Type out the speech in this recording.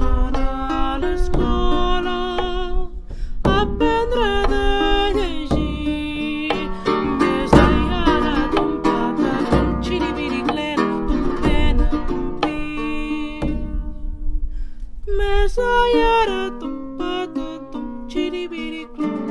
anar a l'escola, aprendre de llegir. Més enllà de ton pata, ton xiribiriclem, ton pena, ton pi. Més enllà de ton pata, ton xiribiriclem.